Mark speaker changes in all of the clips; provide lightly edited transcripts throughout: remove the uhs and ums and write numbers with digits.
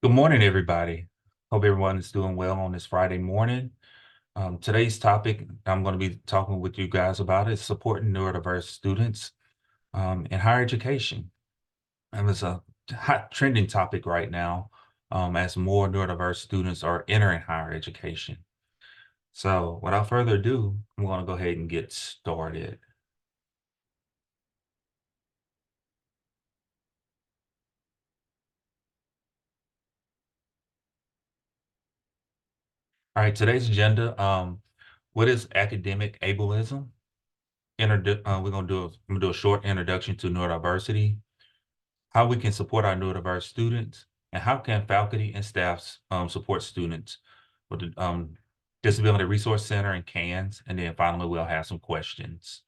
Speaker 1: Good morning, everybody. Hope everyone is doing well on this Friday morning. Today's topic I'm going to be talking with you guys about is supporting neurodiverse students in higher education. And it's a hot trending topic right now as more neurodiverse students are entering higher education. So without further ado, I'm going to go ahead and get started. All right, today's agenda, what is academic ableism? I'm gonna do a short introduction to neurodiversity, how we can support our neurodiverse students, and how can faculty and staffs support students with the Disability Resource Center and CANS, and then finally we'll have some questions.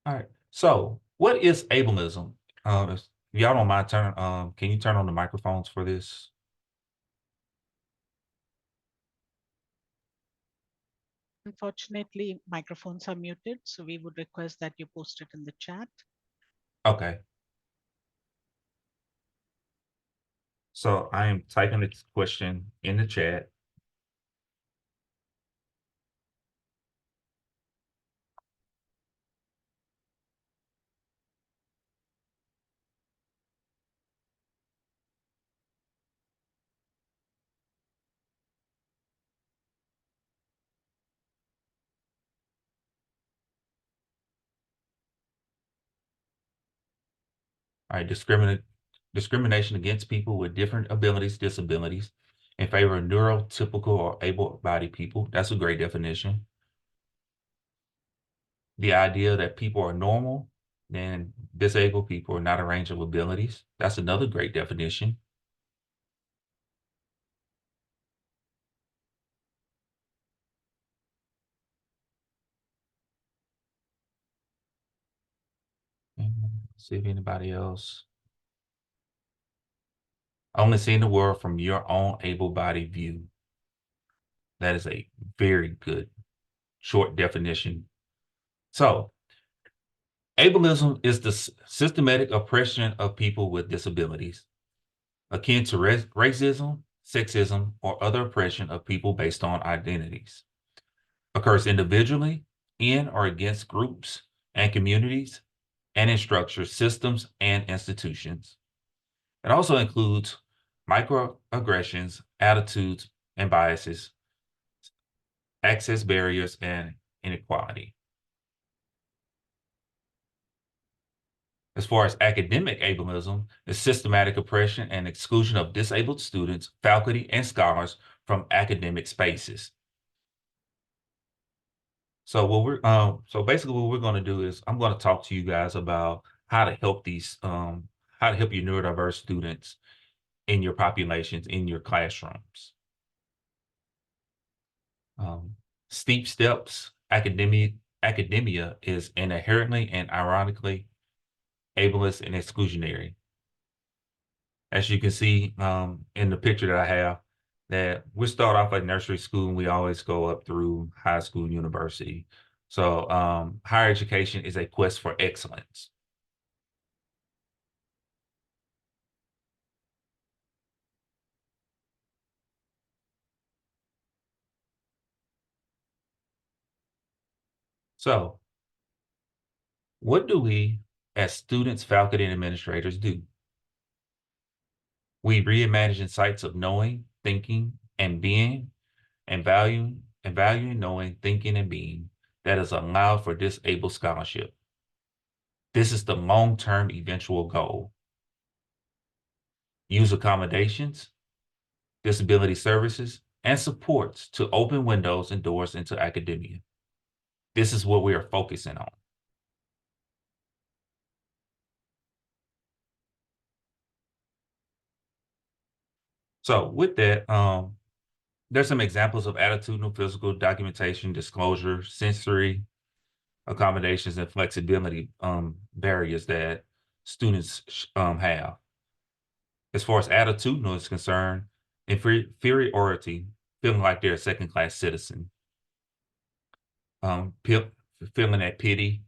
Speaker 1: All right, so what is ableism? If y'all don't mind can you turn on the microphones for this?
Speaker 2: Unfortunately, microphones are muted, so we would request that you post it in the chat.
Speaker 1: Okay, so I am typing this question in the chat. All right, discrimination against people with different abilities, disabilities, in favor of neurotypical or able-bodied people. That's a great definition. The idea that people are normal and disabled people are not a range of abilities. That's another great definition. See if anybody else. Only seeing the world from your own able-bodied view. That is a very good short definition. So ableism is the systematic oppression of people with disabilities, akin to racism, sexism, or other oppression of people based on identities. Occurs individually, in or against groups and communities, and in structures, systems, and institutions. It also includes microaggressions, attitudes, and biases, access barriers, and inequality. As far as academic ableism, is systematic oppression and exclusion of disabled students, faculty, and scholars from academic spaces. So basically what we're going to do is I'm going to talk to you guys about how to help how to help your neurodiverse students in your populations, in your classrooms. Um, Steep steps, academia is inherently and ironically ableist and exclusionary. As you can see in the picture that I have, that we start off at nursery school and we always go up through high school, university. So higher education is a quest for excellence. So what do we as students, faculty, and administrators do? We reimagine sites of knowing, thinking, and being, and valuing knowing, thinking, and being that is allowed for disabled scholarship. This is the long-term eventual goal. Use accommodations, disability services, and supports to open windows and doors into academia. This is what we are focusing on. So with that, there's some examples of attitudinal, physical, documentation, disclosure, sensory accommodations, and flexibility barriers that students have. As far as attitudinal is concerned, inferiority, feeling like they're a second-class citizen, um, feeling that pity,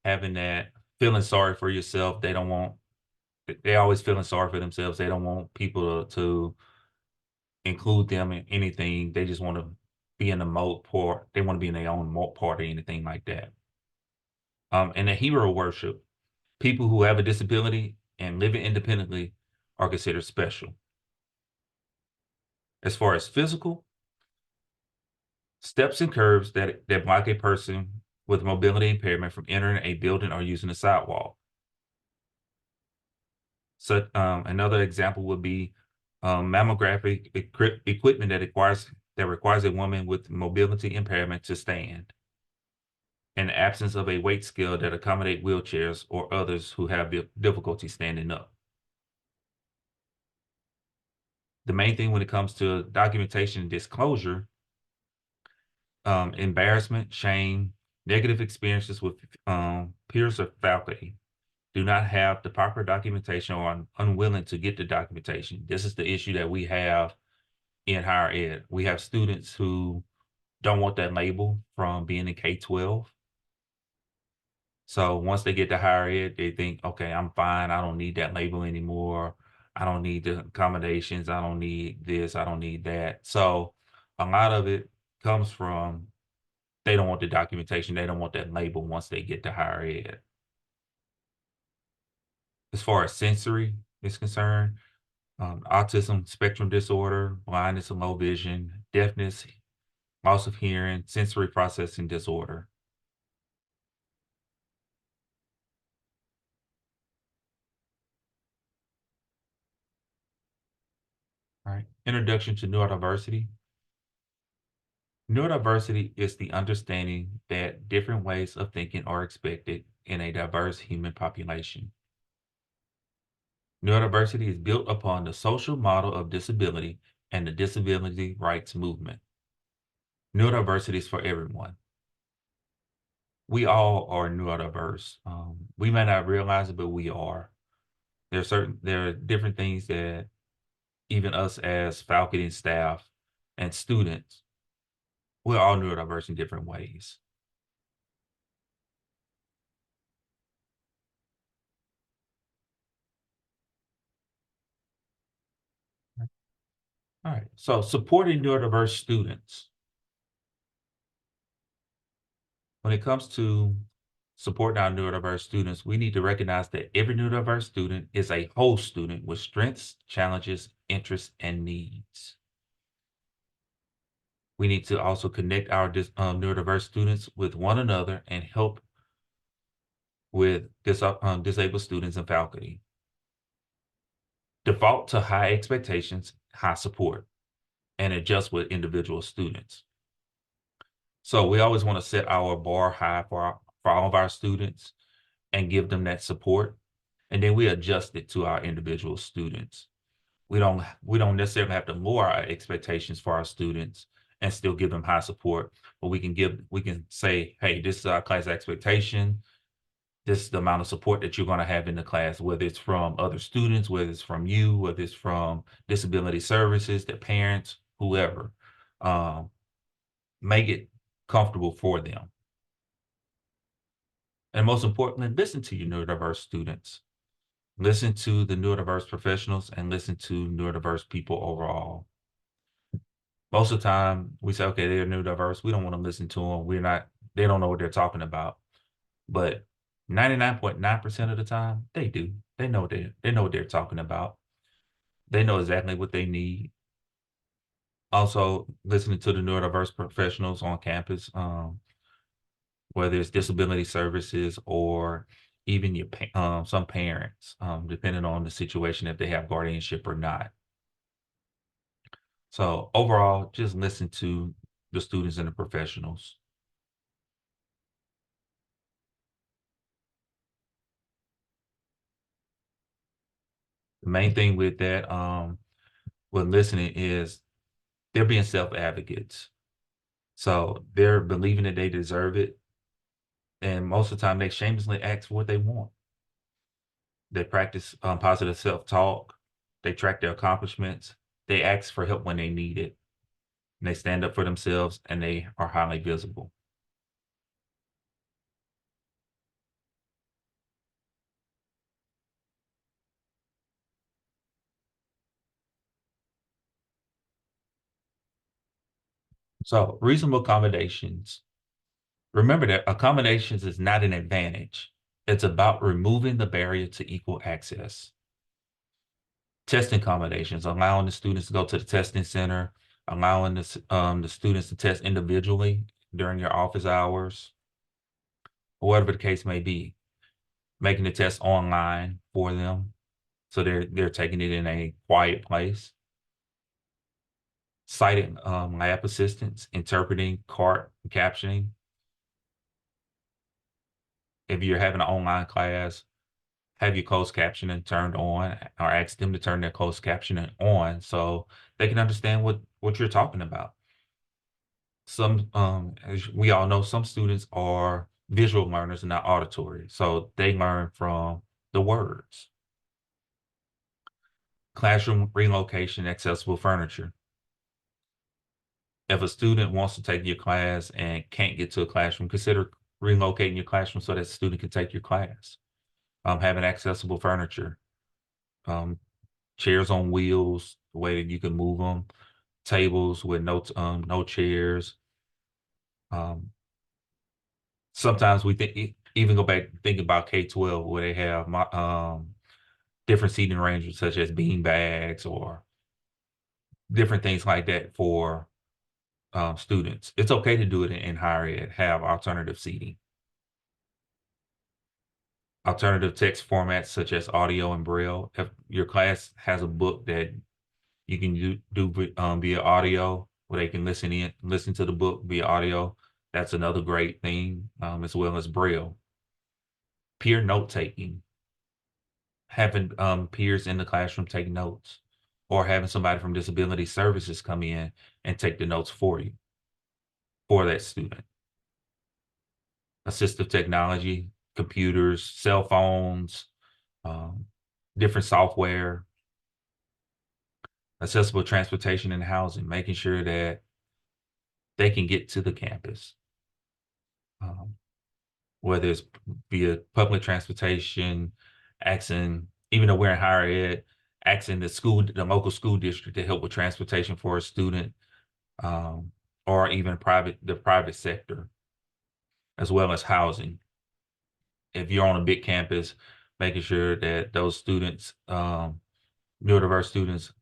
Speaker 1: having that feeling sorry for yourself. They always feeling sorry for themselves. They don't want people to include them in anything. They just want to be in the mode part. They want to be in their own mode part or anything like that. And the hero worship. People who have a disability and living independently are considered special. As far as physical, steps and curbs that block a person with mobility impairment from entering a building or using a sidewalk. So another example would be mammographic equipment that requires a woman with mobility impairment to stand. In the absence of a weight scale that accommodate wheelchairs or others who have difficulty standing up. The main thing when it comes to documentation and disclosure, embarrassment, shame, negative experiences with peers or faculty do not have the proper documentation or are unwilling to get the documentation. This is the issue that we have in higher ed. We have students who don't want that label from being in K-12. So once they get to higher ed, they think, okay, I'm fine. I don't need that label anymore. I don't need the accommodations. I don't need this. I don't need that. So a lot of it comes from they don't want the documentation. They don't want that label once they get to higher ed. As far as sensory is concerned, autism spectrum disorder, blindness and low vision, deafness, loss of hearing, sensory processing disorder. All right. Introduction to neurodiversity. Neurodiversity is the understanding that different ways of thinking are expected in a diverse human population. Neurodiversity is built upon the social model of disability and the disability rights movement. Neurodiversity is for everyone. We all are neurodiverse. We may not realize it, but we are. There are different things that even us as faculty and staff and students, we're all neurodiverse in different ways. All right, so supporting neurodiverse students. When it comes to supporting our neurodiverse students, we need to recognize that every neurodiverse student is a whole student with strengths, challenges, interests, and needs. We need to also connect our neurodiverse students with one another and help with disabled students and faculty. Default to high expectations, high support, and adjust with individual students. So we always want to set our bar high for all of our students and give them that support. And then we adjust it to our individual students. We don't necessarily have to lower our expectations for our students and still give them high support, but we can say, hey, this is our class expectation. This is the amount of support that you're going to have in the class, whether it's from other students, whether it's from you, whether it's from disability services, their parents, whoever. Make it comfortable for them. And most importantly, listen to your neurodiverse students. Listen to the neurodiverse professionals and listen to neurodiverse people overall. Most of the time, we say, okay, they're neurodiverse. We don't want to listen to them. They don't know what they're talking about. But 99.9% of the time, they do. They know what they're talking about. They know exactly what they need. Also, listening to the neurodiverse professionals on campus, whether it's disability services or even some parents, depending on the situation, if they have guardianship or not. So overall, just listen to the students and the professionals. The main thing with that, with listening is they're being self-advocates. So they're believing that they deserve it. And most of the time they shamelessly ask for what they want. They practice positive self-talk. They track their accomplishments. They ask for help when they need it. And they stand up for themselves and they are highly visible. So reasonable accommodations. Remember that accommodations is not an advantage. It's about removing the barrier to equal access. Testing accommodations, allowing the students to go to the testing center, allowing the students to test individually during your office hours, or whatever the case may be. Making the test online for them, so they're taking it in a quiet place. Citing lab assistants, interpreting, cart captioning. If you're having an online class, have your closed captioning turned on, or ask them to turn their closed captioning on so they can understand what you're talking about. Some, as we all know, some students are visual learners and not auditory, so they learn from the words. Classroom relocation, accessible furniture. If a student wants to take your class and can't get to a classroom, consider relocating your classroom so that student can take your class. Having accessible furniture, um, chairs on wheels, the way that you can move them, tables with no chairs. Um, Sometimes we think, even go back think about K-12 where they have different seating arrangements such as bean bags or different things like that for students. It's okay to do it in higher ed, have alternative seating. Alternative text formats such as audio and braille. If your class has a book that you can do via audio, where they can listen to the book via audio, that's another great thing, as well as braille. Peer note taking, having peers in the classroom take notes, or having somebody from disability services come in and take the notes for you, for that student. Assistive technology, computers, cell phones, um, different software. Accessible transportation and housing, making sure that they can get to the campus, um, whether it's via public transportation, asking, even though we're in higher ed, asking the local school district to help with transportation for a student, um, or even the private sector, as well as housing. If you're on a big campus, making sure that those students, neurodiverse students,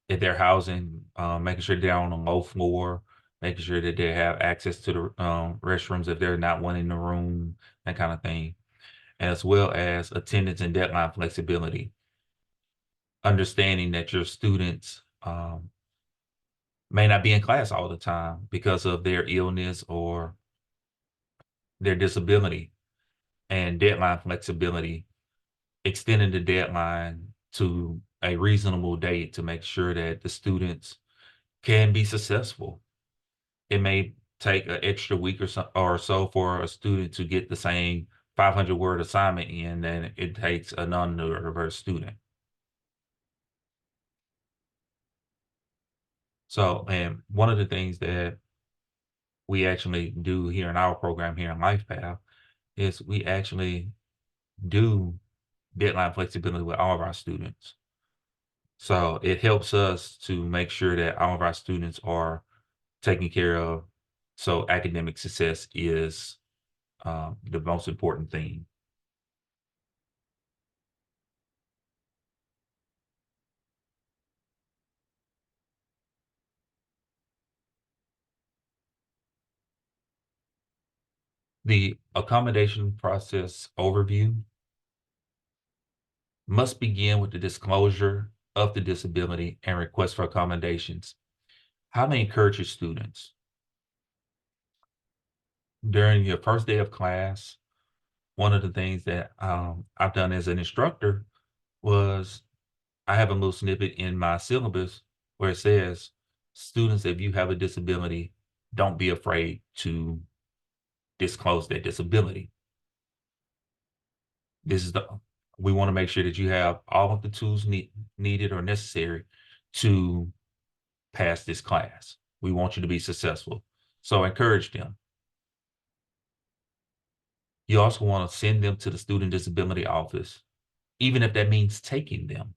Speaker 1: if they're housing, making sure they're on a low floor, making sure that they have access to the restrooms if they're not one in the room, that kind of thing, as well as attendance and deadline flexibility. Understanding that your students may not be in class all the time because of their illness or their disability, and deadline flexibility, extending the deadline to a reasonable date to make sure that the students can be successful. It may take an extra week or so for a student to get the same 500-word assignment in than it takes a non-neurodiverse student. So, and one of the things that we actually do here in our program here in LifePath is we actually do deadline flexibility with all of our students. So it helps us to make sure that all of our students are taken care of. So academic success is the most important thing. The accommodation process overview must begin with the disclosure of the disability and request for accommodations. How to encourage your students. During your first day of class, one of the things that I've done as an instructor was I have a little snippet in my syllabus where it says, students, if you have a disability, don't be afraid to disclose that disability. This is we want to make sure that you have all of the tools needed or necessary to pass this class. We want you to be successful. So encourage them. You also want to send them to the student disability office, even if that means taking them.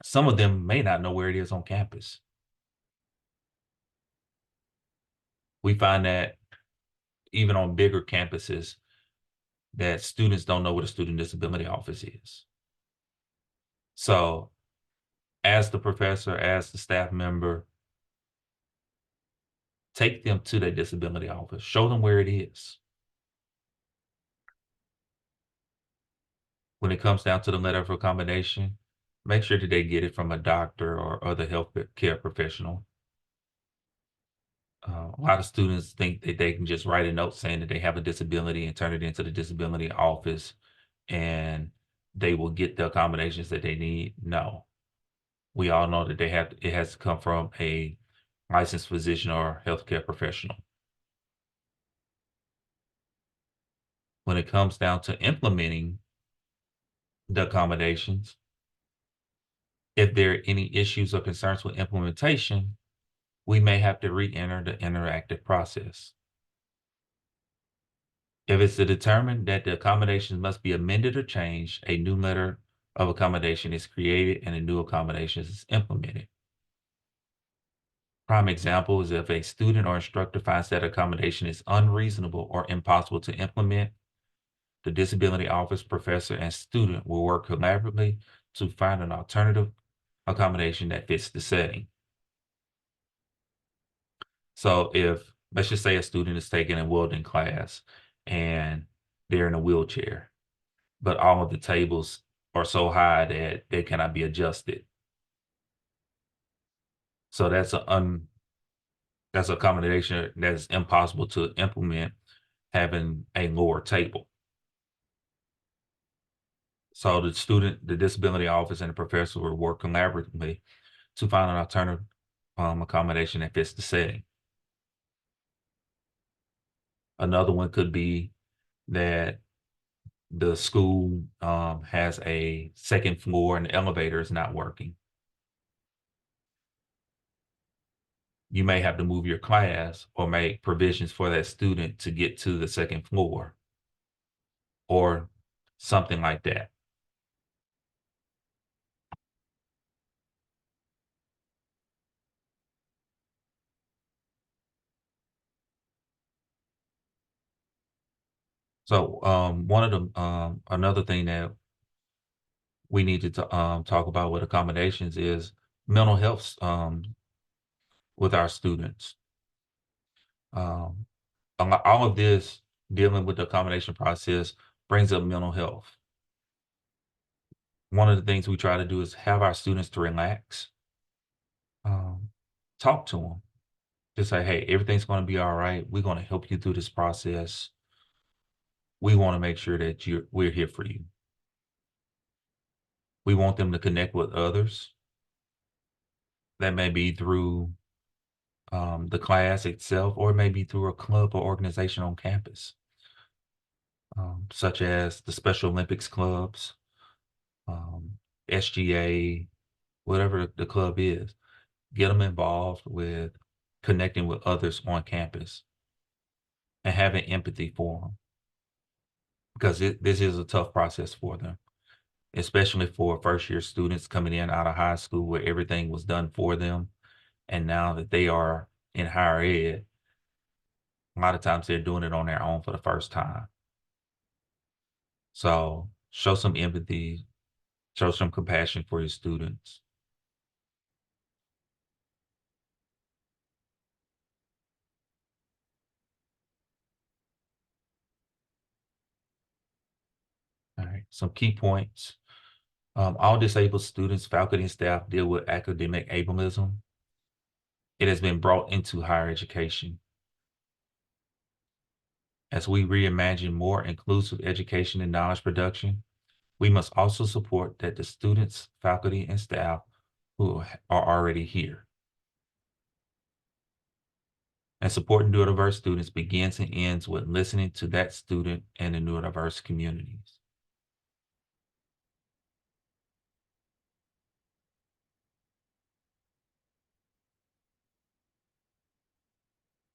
Speaker 1: Some of them may not know where it is on campus. We find that even on bigger campuses, that students don't know what a student disability office is. So as the professor, as the staff member, take them to their disability office, show them where it is. When it comes down to the letter of accommodation, make sure that they get it from a doctor or other health care professional. A lot of students think that they can just write a note saying that they have a disability and turn it into the disability office and they will get the accommodations that they need. No, we all know that it has to come from a licensed physician or healthcare professional. When it comes down to implementing the accommodations, if there are any issues or concerns with implementation, we may have to re-enter the interactive process. If it's determined that the accommodations must be amended or changed, a new letter of accommodation is created and a new accommodation is implemented. Prime example is if a student or instructor finds that accommodation is unreasonable or impossible to implement, the disability office, professor, and student will work collaboratively to find an alternative accommodation that fits the setting. So if, let's just say a student is taking a welding class and they're in a wheelchair, but all of the tables are so high that they cannot be adjusted. So that's an accommodation that's impossible to implement, having a lower table. So the student, the disability office, and the professor will work collaboratively to find an alternative accommodation that fits the setting. Another one could be that the school has a second floor and the elevator is not working. You may have to move your class or make provisions for that student to get to the second floor or something like that. So one of the another thing that we need to talk about with accommodations is mental health with our students. Um, all of this dealing with the accommodation process brings up mental health. One of the things we try to do is have our students to relax, um, talk to them, just say, hey, everything's going to be all right. We're going to help you through this process. We want to make sure that we're here for you. We want them to connect with others. That may be through the class itself, or it may be through a club or organization on campus, such as the Special Olympics clubs, SGA, whatever the club is. Get them involved with connecting with others on campus and having empathy for them, because this is a tough process for them, especially for first-year students coming in out of high school where everything was done for them. And now that they are in higher ed, a lot of times they're doing it on their own for the first time. So show some empathy, show some compassion for your students. All right, some key points. All disabled students, faculty, and staff deal with academic ableism. It has been brought into higher education. As we reimagine more inclusive education and knowledge production, we must also support that the students, faculty, and staff who are already here. And supporting neurodiverse students begins and ends with listening to that student and the neurodiverse communities.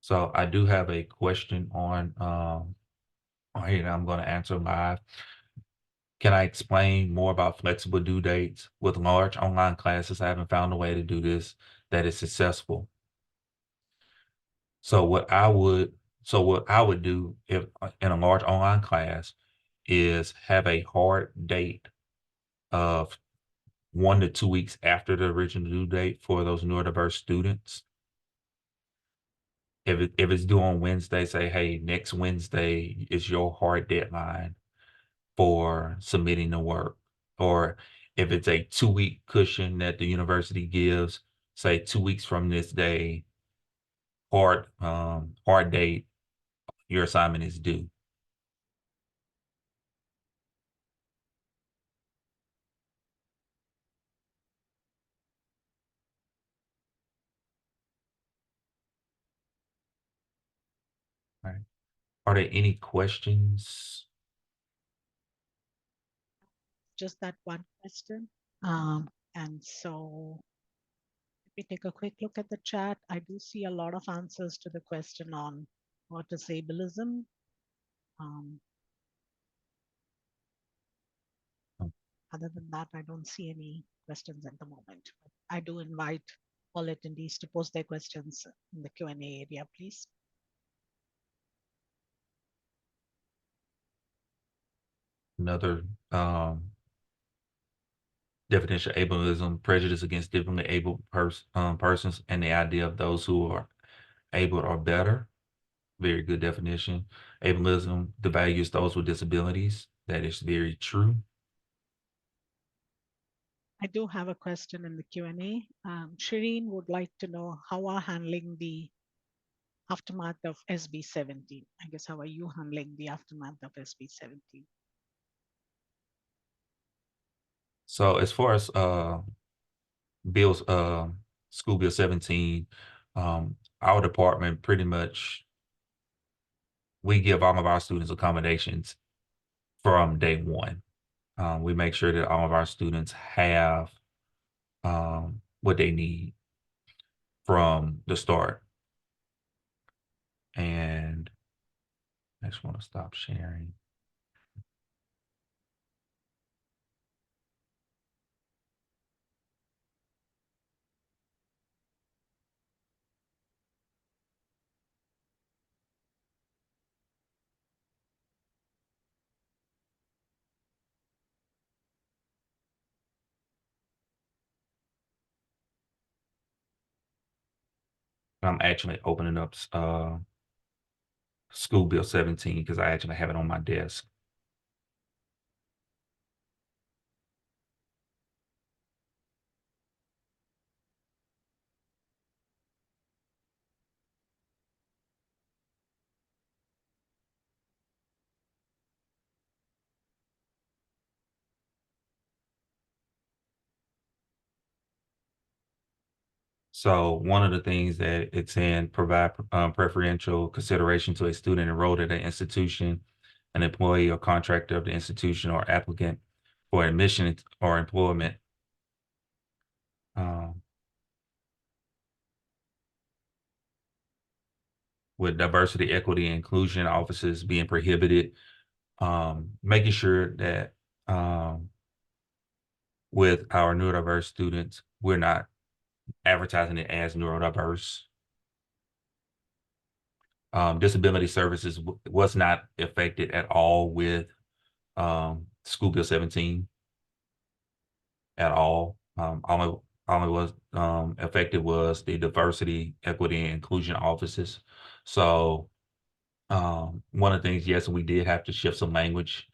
Speaker 1: So I do have a question on here that I'm going to answer live. Can I explain more about flexible due dates with large online classes? I haven't found a way to do this that is successful. So what I would do if in a large online class is have a hard date of 1 to 2 weeks after the original due date for those neurodiverse students. If it's due on Wednesday, say, hey, next Wednesday is your hard deadline for submitting the work. Or if it's a 2 week cushion that the university gives, say 2 weeks from this day, hard date, your assignment is due. All right. Are there any questions?
Speaker 2: Just that one question. And so if we take a quick look at the chat, I do see a lot of answers to the question on what is ableism. Um,
Speaker 1: Oh,
Speaker 2: Other than that, I don't see any questions at the moment. But I do invite all attendees to post their questions in the Q&A area, please.
Speaker 1: another definition of ableism: prejudice against differently able persons and the idea of those who are able or better. Very good definition. Ableism devalues those with disabilities. That is very true.
Speaker 2: I do have a question in the Q&A. Shireen would like to know how are handling the aftermath of SB 17. I guess how are you handling the aftermath of SB 17?
Speaker 1: So as far as bills, school bill 17, our department pretty much, we give all of our students accommodations from day one. We make sure that all of our students have what they need from the start. And I just want to stop sharing. I'm actually opening up school bill 17 because I actually have it on my desk. So one of the things that it's in, provide preferential consideration to a student enrolled at an institution, an employee or contractor of the institution, or applicant for admission or employment. Um, with diversity, equity, and inclusion offices being prohibited, making sure that with our neurodiverse students, we're not advertising it as neurodiverse. Disability services was not affected at all with School Bill 17 at all. Only was affected was the diversity, equity, and inclusion offices. So one of the things, yes, we did have to shift some language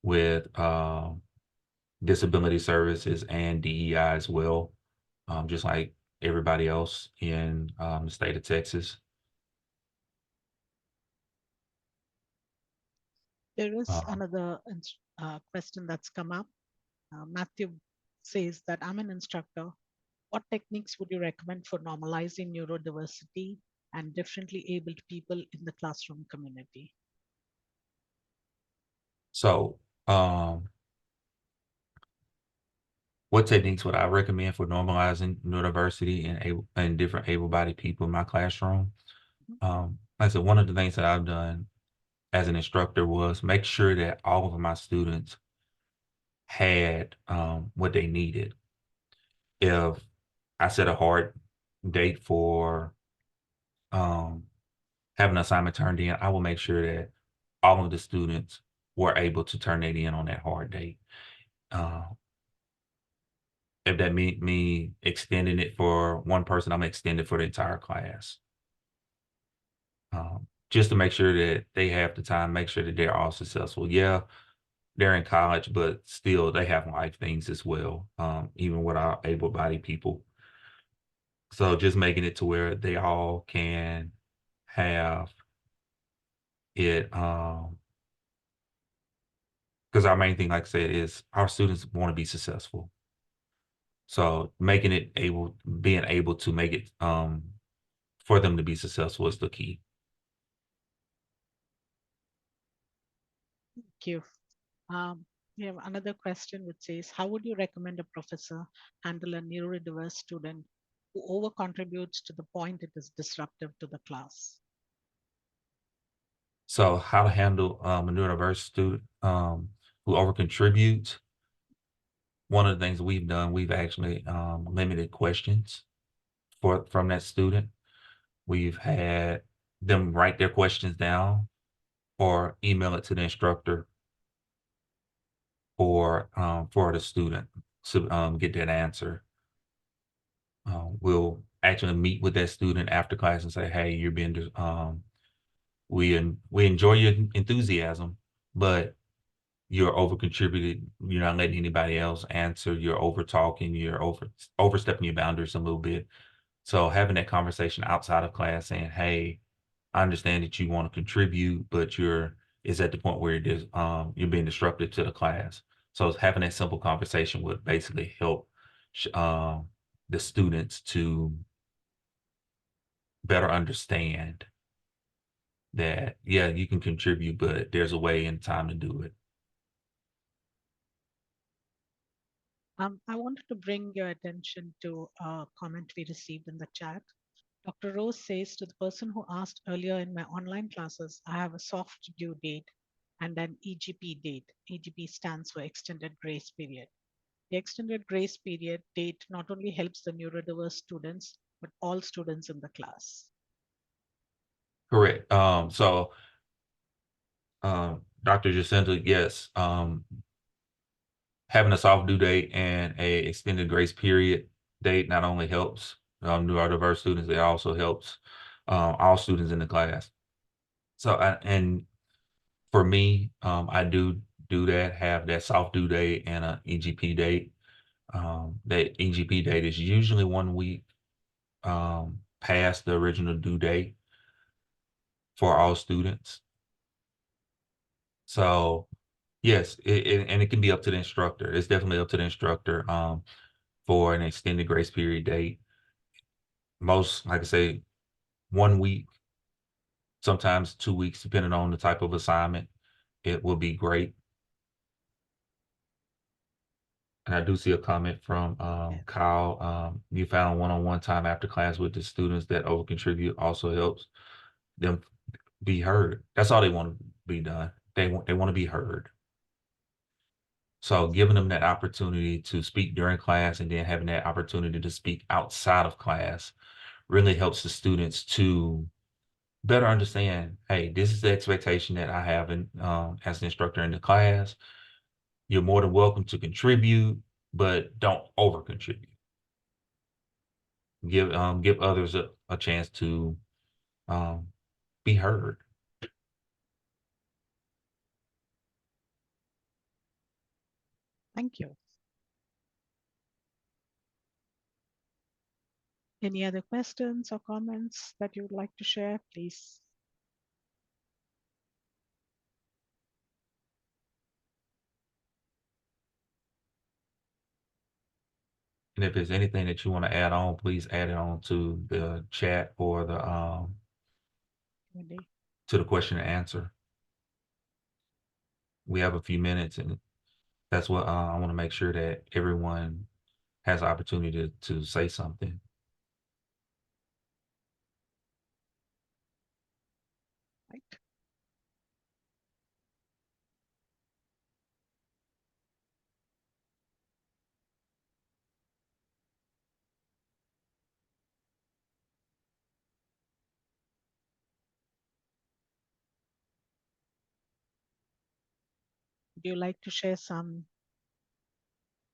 Speaker 1: with disability services and DEI as well, just like everybody else in the state of Texas.
Speaker 2: There is
Speaker 1: Uh,
Speaker 2: another question that's come up. Matthew says that I'm an instructor. What techniques would you recommend for normalizing neurodiversity and differently abled people in the classroom community?
Speaker 1: so what techniques would I recommend for normalizing neurodiversity and different able-bodied people in my classroom? Like I said, one of the things that I've done as an instructor was make sure that all of my students had what they needed. If I set a hard date for have an assignment turned in, I will make sure that all of the students were able to turn it in on that hard date. Uh, if that means me extending it for one person, I'm gonna extend it for the entire class. Just to make sure that they have the time, make sure that they're all successful. Yeah, they're in college, but still they have life things as well, even without able-bodied people. So just making it to where they all can have it, because our main thing, like I said, is our students want to be successful. So making it able, being able to make it for them to be successful is the key.
Speaker 2: Thank you. We have another question which says, how would you recommend a professor handle a neurodiverse student who over contributes to the point it is disruptive to the class?
Speaker 1: So how to handle a neurodiverse student who over contributes. One of the things we've done, we've actually limited questions from that student. We've had them write their questions down or email it to the instructor for the student to get that answer. We'll actually meet with that student after class and say, "Hey, you're being we enjoy your enthusiasm, but you're over contributed. You're not letting anybody else answer. You're over talking. You're overstepping your boundaries a little bit." So having that conversation outside of class, saying, "Hey, I understand that you want to contribute, but is at the point where you're being disruptive to the class." So having that simple conversation would basically help the students to better understand that, yeah, you can contribute, but there's a way and time to do it.
Speaker 2: I wanted to bring your attention to a comment we received in the chat. Dr. Rose says, to the person who asked earlier in my online classes, I have a soft due date and an EGP date. EGP stands for Extended Grace Period. The extended grace period date not only helps the neurodiverse students, but all students in the class.
Speaker 1: Correct. Dr. Jacinta, yes, having a soft due date and a extended grace period date not only helps neurodiverse students, it also helps all students in the class. So, and for me, I do that, have that soft due date and a EGP date. That EGP date is usually 1 week past the original due date for all students. So yes, and it can be up to the instructor. It's definitely up to the instructor for an extended grace period date. Most, like I say, 1 week, sometimes 2 weeks, depending on the type of assignment, it will be great. And I do see a comment from
Speaker 2: Yeah,
Speaker 1: Kyle. You found one-on-one time after class with the students that over contribute also helps them be heard. That's all they want to be done. They want to be heard. So giving them that opportunity to speak during class and then having that opportunity to speak outside of class really helps the students to better understand, hey, this is the expectation that I have as an instructor in the class. You're more than welcome to contribute, but don't over contribute. Give others a chance to um, be heard.
Speaker 2: thank you. Any other questions or comments that you would like to share, please?
Speaker 1: And if there's anything that you want to add on, please add it on to the chat or
Speaker 2: Wendy?
Speaker 1: to the question and answer. We have a few minutes, and that's what I want to make sure that everyone has the opportunity to say something.
Speaker 2: Right. Would you like to share some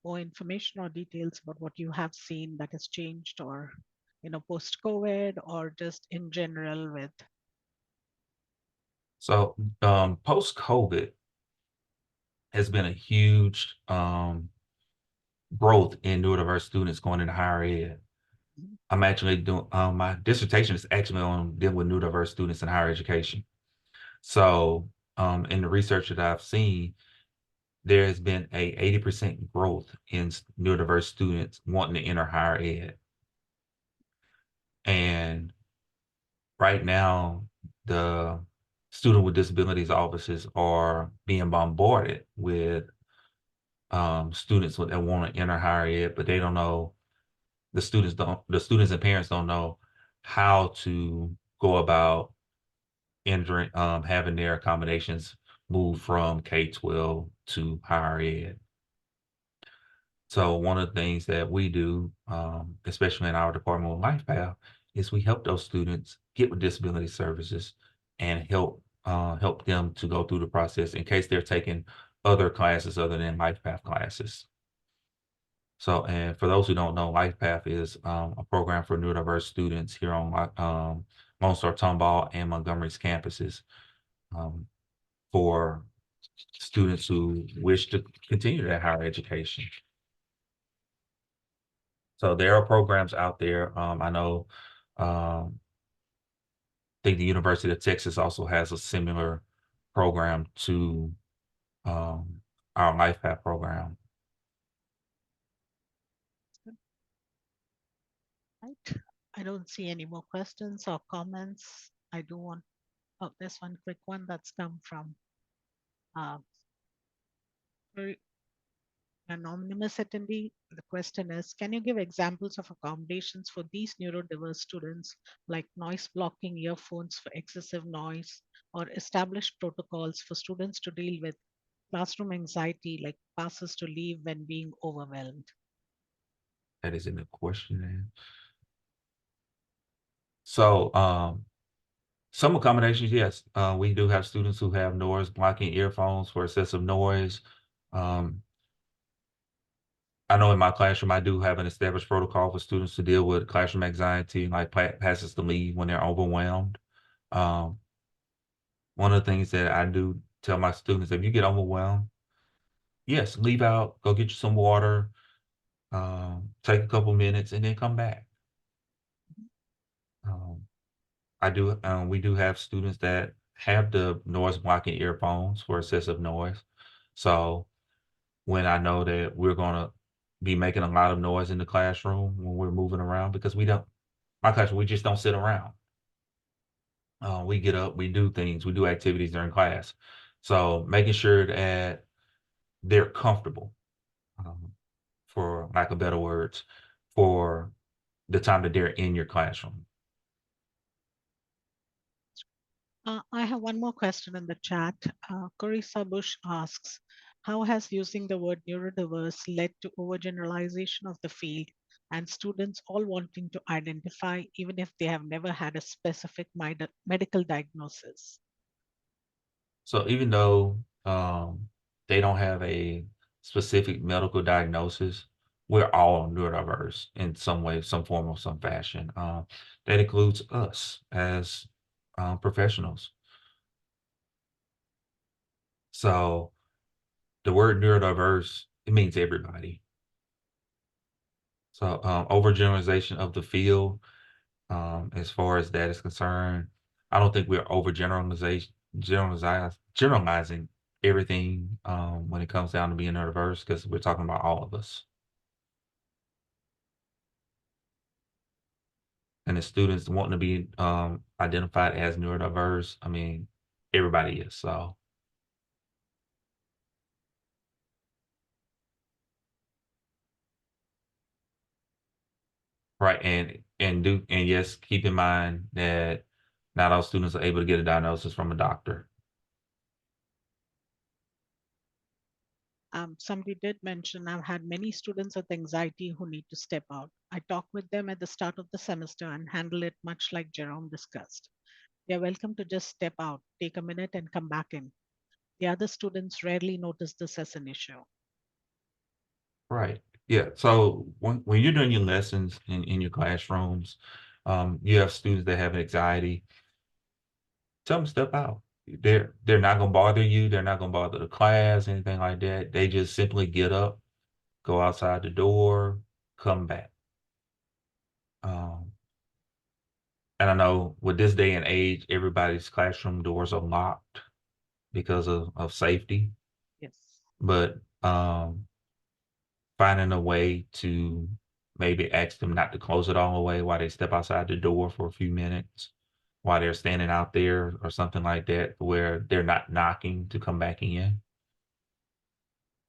Speaker 2: more information or details about what you have seen that has changed or post COVID or just in general with
Speaker 1: So post COVID has been a huge growth in neurodiverse students going into higher ed.
Speaker 2: Mhm.
Speaker 1: I'm actually doing my dissertation is actually on dealing with neurodiverse students in higher education. So in the research that I've seen, there has been a 80% growth in neurodiverse students wanting to enter higher ed. And right now, the student with disabilities offices are being bombarded with students that want to enter higher ed, but they don't know the students and parents don't know how to go about entering having their accommodations move from K-12 to higher ed. So one of the things that we do, especially in our department of Life Path, is we help those students get with disability services and help them to go through the process in case they're taking other classes other than Life Path classes. So, and for those who don't know, LifePath is a program for neurodiverse students here on Lone Star, Tomball, and Montgomery's campuses um, for students who wish to continue their higher education. So there are programs out there. I know, I think the University of Texas also has a similar program to um, our LifePath program.
Speaker 2: right? I don't see any more questions or comments. I do want, oh, there's one quick one that's come from uh, very anonymous attendee. The question is, can you give examples of accommodations for these neurodiverse students, like noise blocking earphones for excessive noise, or established protocols for students to deal with classroom anxiety, like passes to leave when being overwhelmed?
Speaker 1: That is in the question. So some accommodations, yes. We do have students who have noise blocking earphones for excessive noise. Um, I know in my classroom, I do have an established protocol for students to deal with classroom anxiety, like passes to leave when they're overwhelmed. Um, one of the things that I do tell my students, if you get overwhelmed, yes, leave out, go get you some water, take a couple minutes, and then come back. Um, we do have students that have the noise blocking earphones for excessive noise. So when I know that we're gonna be making a lot of noise in the classroom when we're moving around, because my classroom, we just don't sit around. We get up, we do things, we do activities during class. So making sure that they're comfortable, um, for lack of better words, for the time that they're in your classroom.
Speaker 2: I have one more question in the chat. Carissa Bush asks, how has using the word neurodiverse led to overgeneralization of the field and students all wanting to identify even if they have never had a specific medical diagnosis?
Speaker 1: So even though they don't have a specific medical diagnosis, we're all neurodiverse in some way, some form, or some fashion. That includes us as professionals. So the word neurodiverse, it means everybody. So overgeneralization of the field, as far as that is concerned, I don't think we're generalizing everything when it comes down to being neurodiverse, because we're talking about all of us. And the students wanting to be identified as neurodiverse, I mean, everybody is. So right, and yes, keep in mind that not all students are able to get a diagnosis from a doctor.
Speaker 2: Somebody did mention I've had many students with anxiety who need to step out. I talk with them at the start of the semester and handle it much like Jerome discussed. They're welcome to just step out, take a minute, and come back in. The other students rarely notice this as an issue.
Speaker 1: Right. Yeah. So when you're doing your lessons in your classrooms, you have students that have anxiety, tell them to step out. They're not gonna bother you, they're not gonna bother the class, anything like that. They just simply get up, go outside the door, come back. Um, and I know with this day and age, everybody's classroom doors are locked because of safety,
Speaker 2: Yes.
Speaker 1: but finding a way to maybe ask them not to close it all the way while they step outside the door for a few minutes, while they're standing out there or something like that, where they're not knocking to come back in.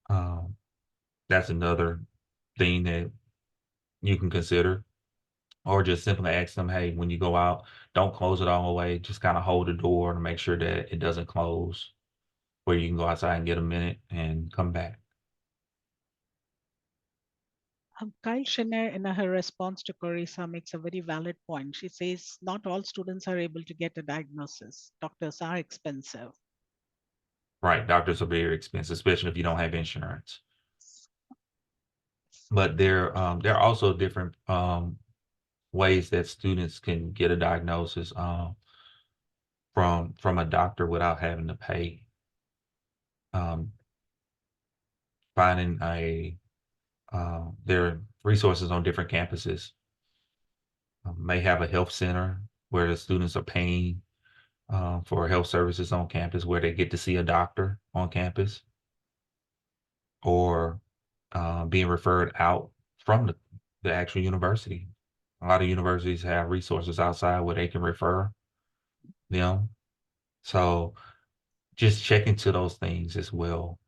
Speaker 1: Um, that's another thing that you can consider. Or just simply ask them, hey, when you go out, don't close it all the way. Just kind of hold the door to make sure that it doesn't close, where you can go outside and get a minute and come back.
Speaker 2: Kyle Schenner, in her response to Carissa, makes a very valid point. She says not all students are able to get a diagnosis. Doctors are expensive.
Speaker 1: Right. Doctors are very expensive, especially if you don't have insurance. But there are also different ways that students can get a diagnosis from a doctor without having to pay. Um, finding a there are resources on different campuses. May have a health center where the students are paying for health services on campus, where they get to see a doctor on campus, or being referred out from the actual university. A lot of universities have resources outside where they can refer them. So just check into those things as well.